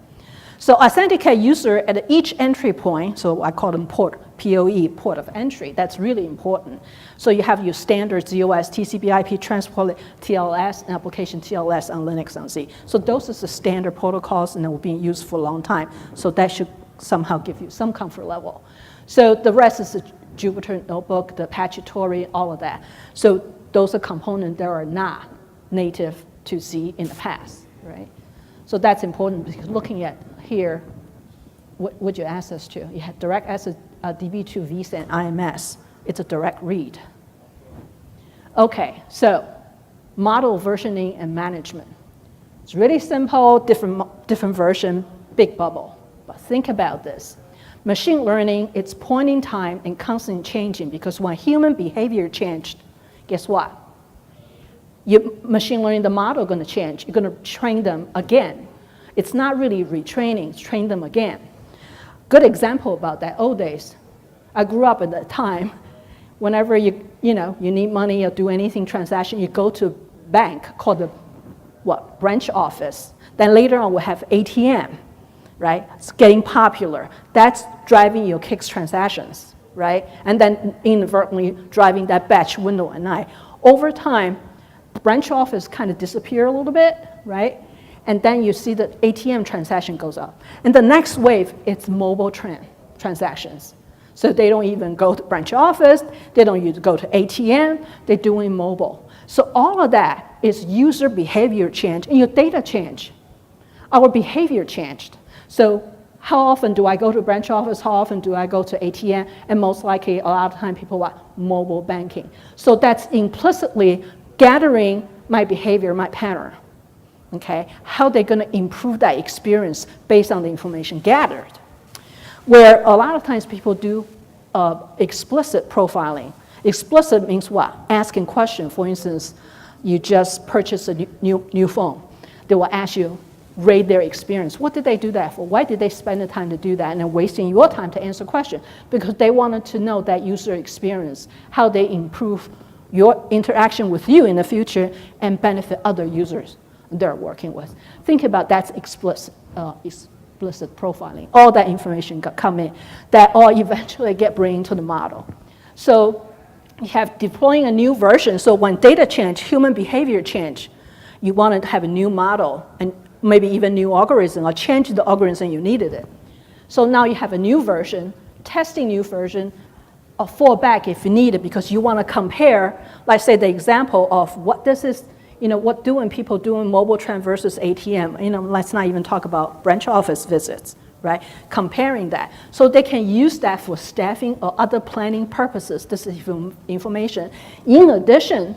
So authenticate user at each entry point, so I call them port, POE, port of entry. That's really important. So you have your standard ZOS, TCP/IP, transport TLS, and application TLS on Linux on Z. So those are the standard protocols, and they were being used for a long time. So that should somehow give you some comfort level. So the rest is the Jupyter Notebook, the Apache Torrey, all of that. So those are components that are not native to C in the past, right? So that's important because looking at here, what would you access to? You have direct access, DB2 vSAN IMS. It's a direct read. Okay, so model versioning and management. It's really simple, different version, big bubble. But think about this. Machine learning, it's point in time and constantly changing because when human behavior changed, guess what? Your machine learning, the model going to change. You're going to train them again. It's not really retraining, it's train them again. Good example about that, old days. I grew up at that time. Whenever you need money or do anything transaction, you go to a bank called the branch office. Then later on, we'll have ATM, right? It's getting popular. That's driving your KICS transactions, right? And then inadvertently driving that batch window at night. Over time, branch office kind of disappear a little bit, right? And then you see the ATM transaction goes up. And the next wave, it's mobile transactions. So they don't even go to branch office, they don't even go to ATM, they're doing mobile. So all of that is user behavior change and your data change. Our behavior changed. So how often do I go to branch office? How often do I go to ATM? And most likely, a lot of time people want mobile banking. So that's implicitly gathering my behavior, my pattern. Okay, how they're going to improve that experience based on the information gathered. Where a lot of times people do explicit profiling. Explicit means what? Asking questions. For instance, you just purchased a new phone. They will ask you, rate their experience. What did they do that for? Why did they spend the time to do that and then wasting your time to answer questions? Because they wanted to know that user experience, how they improve your interaction with you in the future and benefit other users they're working with. Think about that's explicit profiling. All that information come in that all eventually get brought into the model. So you have deploying a new version. So when data change, human behavior change, you want to have a new model and maybe even new algorithm or change the algorithm you needed it. So now you have a new version, testing new version, or fall back if you need it because you want to compare, like say the example of what this is, what people doing mobile trend versus ATM. Let's not even talk about branch office visits, right? Comparing that. So they can use that for staffing or other planning purposes. This is information. In addition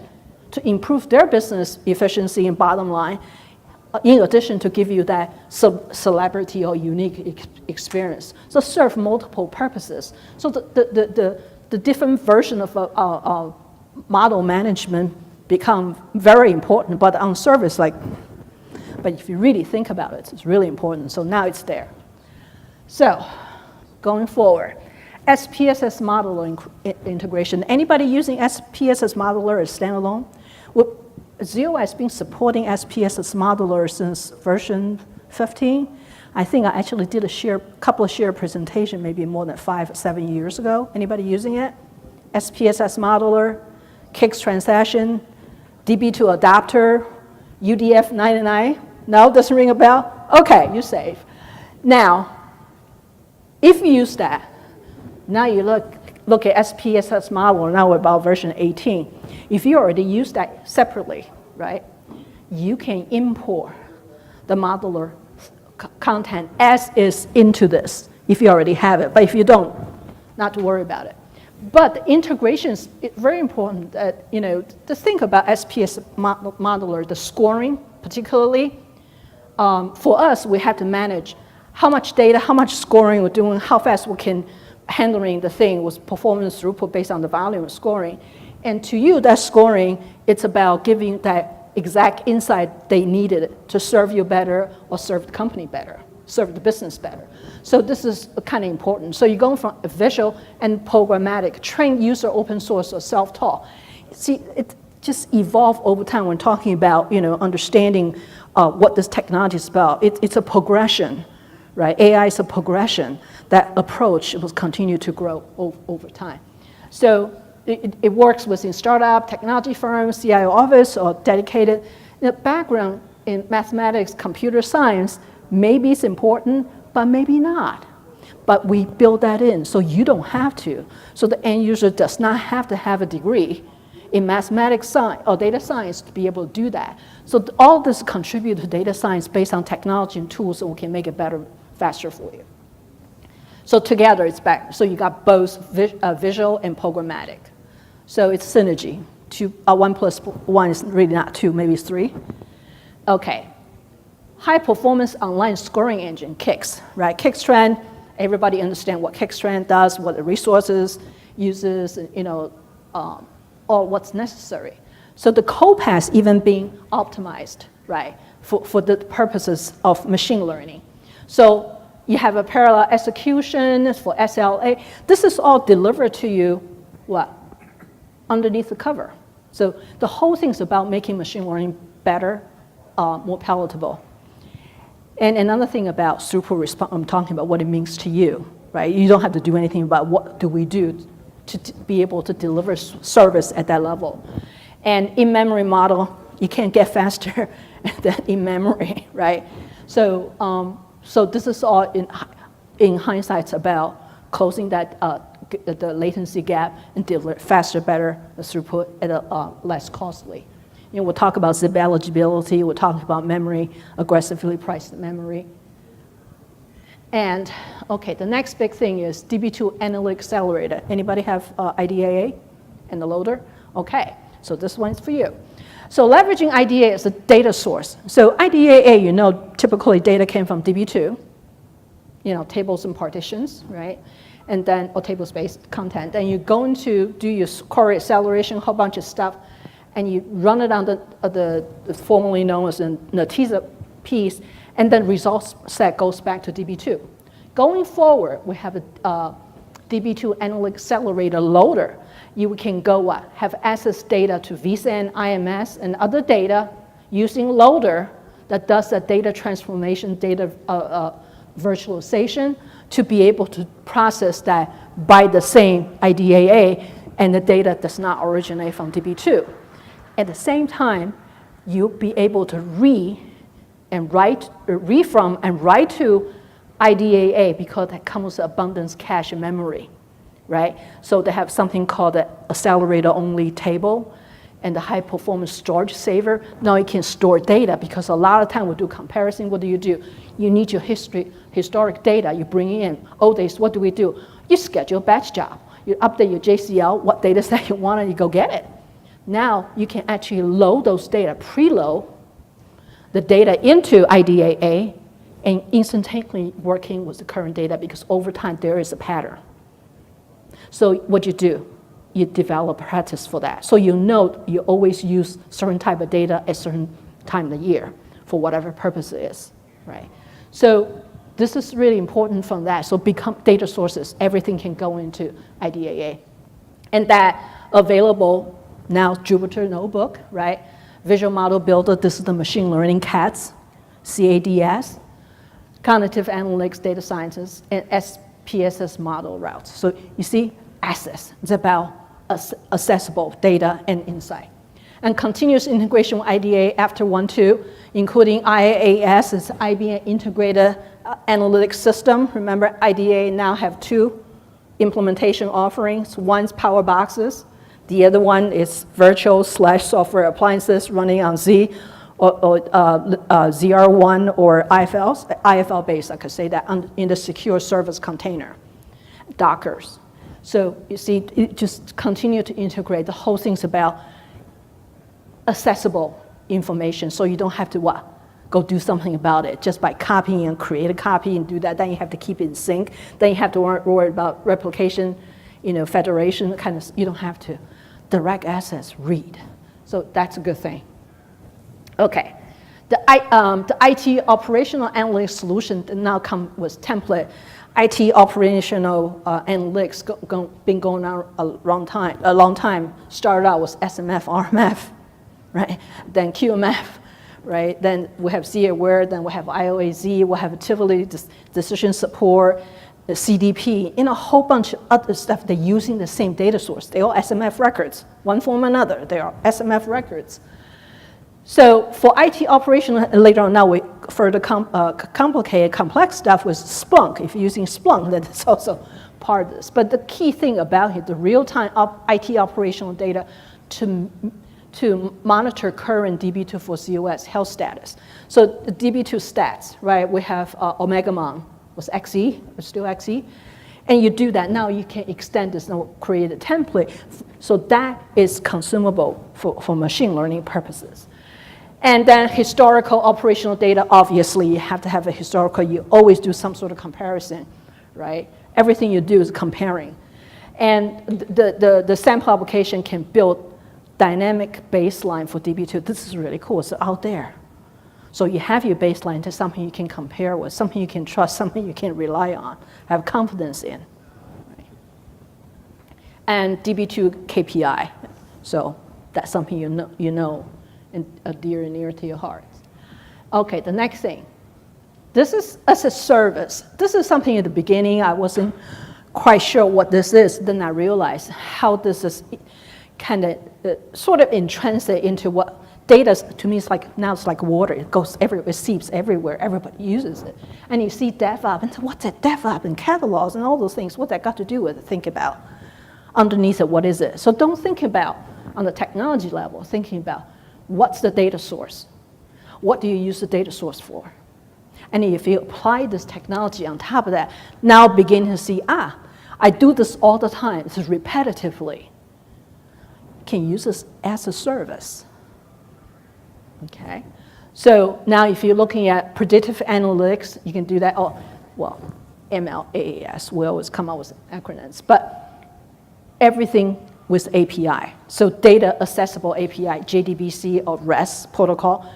to improve their business efficiency and bottom line, in addition to give you that celebrity or unique experience. So serve multiple purposes. So the different version of model management become very important, but on service, but if you really think about it, it's really important. So now it's there. So going forward, SPSS modeler integration. Anybody using SPSS modeler as standalone? Well, Zio has been supporting SPSS modeler since version 15. I think I actually did a couple of share presentation maybe more than 5 or 7 years ago. Anybody using it? SPSS modeler, KICS transaction, DB2 adapter, UDF 99. No, doesn't ring a bell? Okay, you're safe. Now, if you use that, now you look at SPSS model, now we're about version 18. If you already use that separately, right, you can import the modeler content as is into this if you already have it. But if you don't, not to worry about it. But the integration is very important that, to think about SPS modeler, the scoring particularly. For us, we have to manage how much data, how much scoring we're doing, how fast we can handling the thing with performance throughput based on the volume of scoring. And to you, that scoring, it's about giving that exact insight they needed to serve you better or serve the company better, serve the business better. So this is kind of important. So you're going from visual and programmatic, train user open source or self-taught. See, it just evolved over time when talking about, understanding what this technology is about. It's a progression, right? AI is a progression. That approach will continue to grow over time. So it works within startup, technology firms, CIO office, or dedicated. The background in mathematics, computer science, maybe it's important, but maybe not. but we build that in so you don't have to. So the end user does not have to have a degree in mathematics science or data science to be able to do that. So all this contribute to data science based on technology and tools so we can make it better, faster for you. So together it's back. So you got both visual and programmatic. So it's synergy. 1 plus 1 is really not 2, maybe it's 3. Okay. High performance online scoring engine, KICS, right? KICS everybody understand what KICS does, what the resources uses, or what's necessary. So the code path even being optimized, right, for the purposes of machine learning. So you have a parallel execution for SLA. This is all delivered to you, what? Underneath the cover. So the whole thing's about making machine learning better, more palatable. And another thing about throughput response, I'm talking about what it means to you, right? You don't have to do anything about what do we do to be able to deliver service at that level. And in-memory model, you can't get faster than in-memory, right? So, so this is all in hindsight about closing that the latency gap and deliver faster, better throughput at a less costly. We'll talk about zip eligibility. We'll talk about memory, aggressively priced memory. And okay, the next big thing is DB2 Analytics Elevator. Anybody have IDAA and the loader? Okay, so this one's for you. So leveraging IDAA as a data source. So IDAA, typically data came from DB2, tables and partitions, right? And then, or table-based content. Then you're going to do your query acceleration, a whole bunch of stuff, and you run it on the formerly known as the Netezza piece, and then results set goes back to DB2. Going forward, we have a DB2 Analytics Accelerator loader. You can go have access data to vSAN, IMS, and other data using loader that does the data transformation, data virtualization to be able to process that by the same IDAA, and the data does not originate from DB2. At the same time, you'll be able to read from and write to IDAA because that comes with abundance cache and memory, right? So they have something called the accelerator-only table and the high-performance storage saver. Now you can store data because a lot of time we do comparison. What do? You need your historic data. You bring in. Old days, what do we do? You schedule a batch job. You update your JCL, what data set you want, and you go get it. Now you can actually load those data, preload the data into IDAA, and instantaneously working with the current data because over time there is a pattern. So what you do, you develop practice for that. So you always use certain type of data at certain time of the year for whatever purpose it is, right? So this is really important from that. So become data sources, everything can go into IDAA. And that available now Jupyter Notebook, right? Visual Model Builder, this is the machine learning CADS, CADS, Cognitive Analytics Data Sciences, and SPSS model routes. So you see, access, it's about accessible data and insight. And continuous integration with IDA after 1.2, including IaaS, is IBM Integrated Analytics System. Remember, IDA now have 2 implementation offerings. One's Power Boxes. The other one is virtual/software appliances running on Z or ZR1 or IFL-based, I could say that, in the secure service container, Dockers. So you see, it just continue to integrate. The whole thing's about accessible information, so you don't have to go do something about it just by copying and create a copy and do that. Then you have to keep it in sync. Then you have to worry about replication, federation, kind of. You don't have to. Direct access, read. So that's a good thing. Okay, the IT operational analytics solution now come with template. IT operational analytics been going on a long time. Started out with SMF, RMF, right? Then QMF, right? Then we have Z-Aware, then we have IOAZ, we have activity decision support, the CDP, a whole bunch of other stuff. They're using the same data source. They're all SMF records, one form or another. They are SMF records. So for IT operation, and later on now we further complicated complex stuff with Splunk. If you're using Splunk, that's also part of this. But the key thing about it, the real-time IT operational data to monitor current DB2 for COS health status. So the DB2 stats, right? We have OmegaMon was XE, it's still XE. And you do that, now you can extend this and create a template. So that is consumable for machine learning purposes. And then historical operational data, obviously you have to have a historical, you always do some sort of comparison, right? Everything you do is comparing. And the sample application can build dynamic baseline for DB2. This is really cool, it's out there. So you have your baseline to something you can compare with, something you can trust, something you can rely on, have confidence in. Right? And DB2 KPI, so that's something you know and dear and near to your heart. Okay, the next thing. This is as a service. This is something at the beginning I wasn't quite sure what this is. Then I realized how this is kind of sort of intrinsic into what data, to me, now it's like water. It goes everywhere, it seeps everywhere. Everybody uses it. And you see DevOps, and what's that DevOps and catalogs and all those things, what that got to do with it? Think about underneath it, what is it? So don't think about on the technology level, thinking about what's the data source? What do you use the data source for? And if you apply this technology on top of that, now begin to see, I do this all the time, this is repetitively. Can use this as a service. Okay, so now if you're looking at predictive analytics, you can do that. Oh, well, MLAAS, we always come up with acronyms, but everything with API. So data accessible API, JDBC or REST protocol,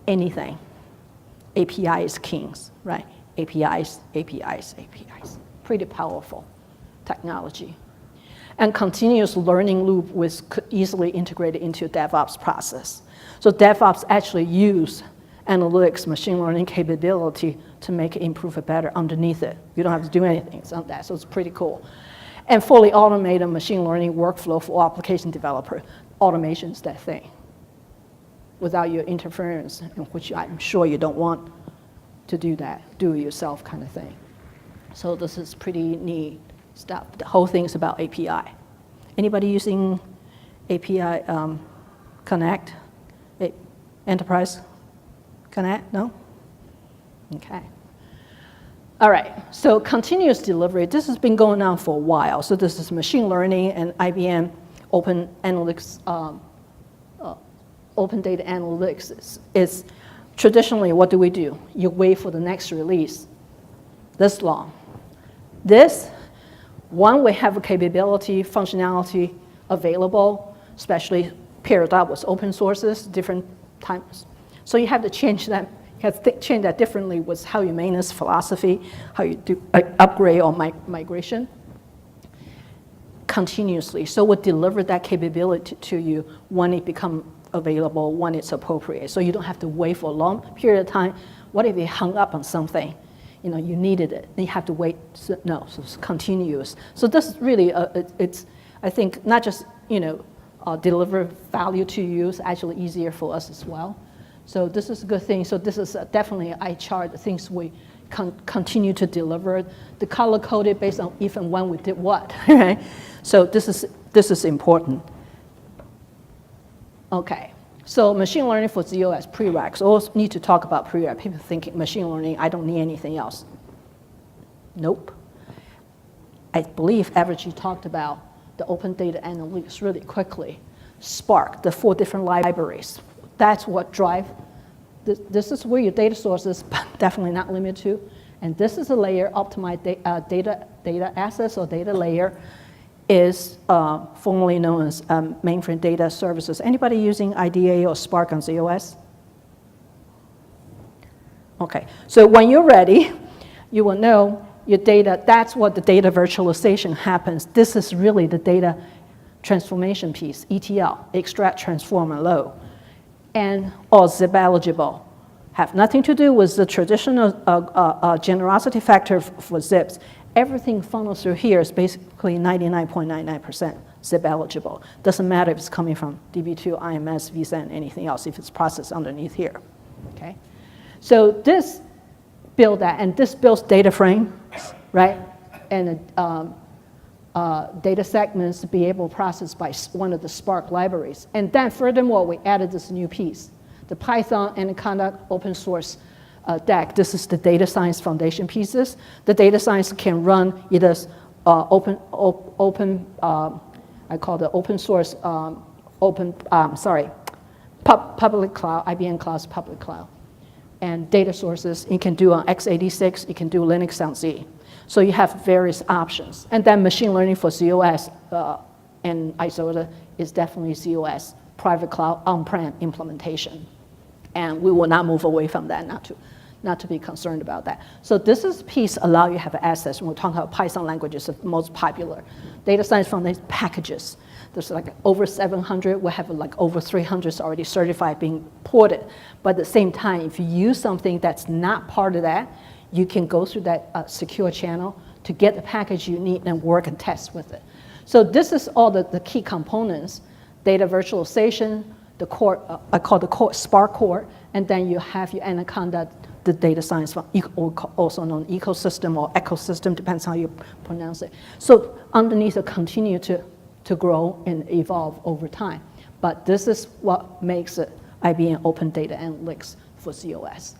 anything. API is kings, right? APIs. Pretty powerful technology. And continuous learning loop was easily integrated into DevOps process. So DevOps actually use analytics, machine learning capability to make it improve it better underneath it. You don't have to do anything on that, so it's pretty cool. And fully automated machine learning workflow for application developer. Automation is that thing. Without your interference, which I'm sure you don't want to do that, do it yourself kind of thing. So this is pretty neat stuff. The whole thing is about API. Anybody using API Connect? Enterprise Connect? No? Okay. All right, so continuous delivery, this has been going on for a while. So this is machine learning and IBM Open Analytics, Open Data Analytics. Is traditionally, what do? You wait for the next release this long. This, one, we have a capability, functionality available, especially paired up with open sources, different times. So you have to change that. You have to change that differently with how you maintenance philosophy, how you do upgrade or migration continuously. So we'll deliver that capability to you when it becomes available, when it's appropriate. So you don't have to wait for a long period of time. What if you hung up on something? You know, you needed it, then you have to wait. So, no, so it's continuous. So this is really, it's, I think, not just, deliver value to you, it's actually easier for us as well. So this is a good thing. So this is definitely an eye chart, the things we continue to deliver. The color coded based on if and when we did what, right? So this is important. Okay, so machine learning for ZOS, prereqs. Always need to talk about prereq. People think machine learning, I don't need anything else. Nope. I believe Average talked about the open data analytics really quickly. Spark, the 4 different libraries. That's what drive. This is where your data source is, but definitely not limited to. And this is a layer, optimized data assets or data layer is formerly known as mainframe data services. Anybody using IDA or Spark on ZOS? Okay, so when you're ready, you will know your data, that's what the data virtualization happens. This is really the data transformation piece, ETL, extract, transform, and load. And all zip eligible. Have nothing to do with the traditional generosity factor for zips. Everything funnels through here is basically 99.99% zip eligible. Doesn't matter if it's coming from DB2, IMS, vSAN, anything else, if it's processed underneath here, okay? So this build that, and this builds data frame, right? And data segments to be able to process by one of the Spark libraries. And then furthermore, we added this new piece, the Python Anaconda open source DAC. This is the data science foundation pieces. The data science can run either I call the open source, public cloud, IBM Cloud's public cloud. And data sources, you can do on x86, you can do Linux on Z. So you have various options. And then machine learning for ZOS and ISOTA is definitely ZOS, private cloud, on-prem implementation. And we will not move away from that, not to be concerned about that. So this is piece allow you to have access. When we're talking about Python languages, the most popular. Data science foundation packages. There's like over 700, we have like over 300 already certified being ported. But at the same time, if you use something that's not part of that, you can go through that secure channel to get the package you need and work and test with it. So this is all the key components, data virtualization, the core, I call the core, Spark core, and then you have your Anaconda, the data science, also known ecosystem or ecosystem, depends how you pronounce it. So underneath it continue to grow and evolve over time. But this is what makes it IBM Open Data Analytics for ZOS.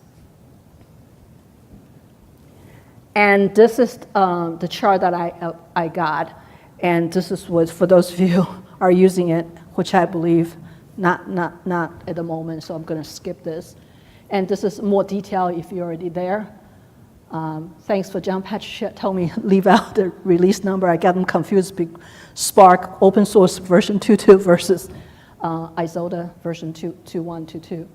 And this is the chart that I got. And this is what, for those of you who are using it, which I believe not at the moment, so I'm going to skip this. And this is more detail if you're already there. Thanks for John Patrick told me leave out the release number. I got them confused. Spark open source version 2.2 versus ISOTA version 2.1.2.2.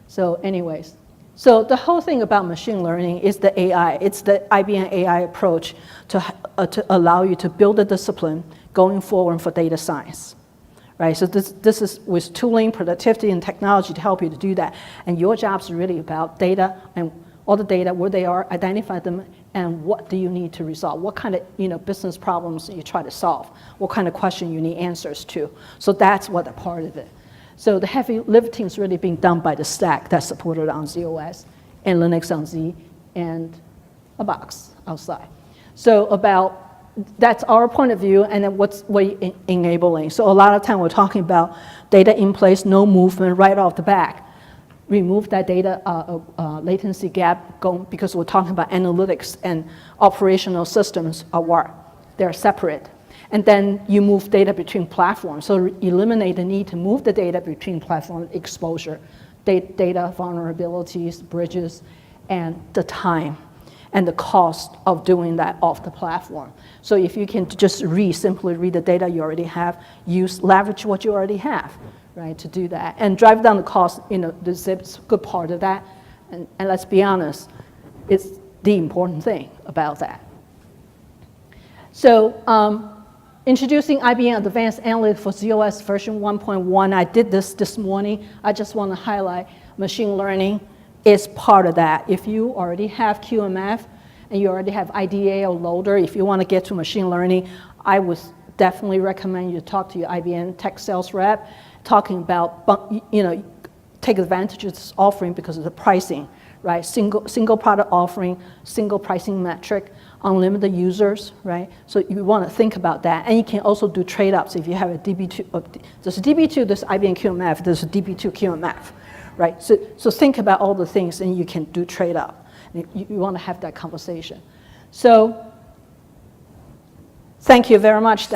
So anyways, so the whole thing about machine learning is the AI. It's the IBM AI approach to allow you to build a discipline going forward for data science. Right, so this is with tooling, productivity, and technology to help you to do that. And your job is really about data and all the data, where they are, identify them, and what do you need to resolve? What kind of business problems you try to solve? What kind of question you need answers to? So that's what a part of it. So the heavy lifting is really being done by the stack that's supported on ZOS and Linux on Z and a box outside. So that's our point of view, and then what's enabling. So a lot of time we're talking about data in place, no movement right off the back. Remove that data latency gap because we're talking about analytics and operational systems they're separate. And then you move data between platforms. So eliminate the need to move the data between platform exposure, data vulnerabilities, bridges, and the time and the cost of doing that off the platform. So if you can just simply read the data you already have, leverage what you already have, right, to do that. And drive down the cost, the zip's a good part of that. And let's be honest, it's the important thing about that. So introducing IBM Advanced Analytics for ZOS version 1.1. I did this morning. I just want to highlight machine learning is part of that. If you already have QMF and you already have IDA or loader, if you want to get to machine learning, I would definitely recommend you talk to your IBM tech sales rep, talking about, take advantage of this offering because of the pricing, right? Single product offering, single pricing metric, unlimited users, right? So you want to think about that. And you can also do trade-ups if you have a DB2, there's a DB2, there's IBM QMF, there's a DB2 QMF. Right, so think about all the things and you can do trade-up. You want to have that conversation. So thank you very much.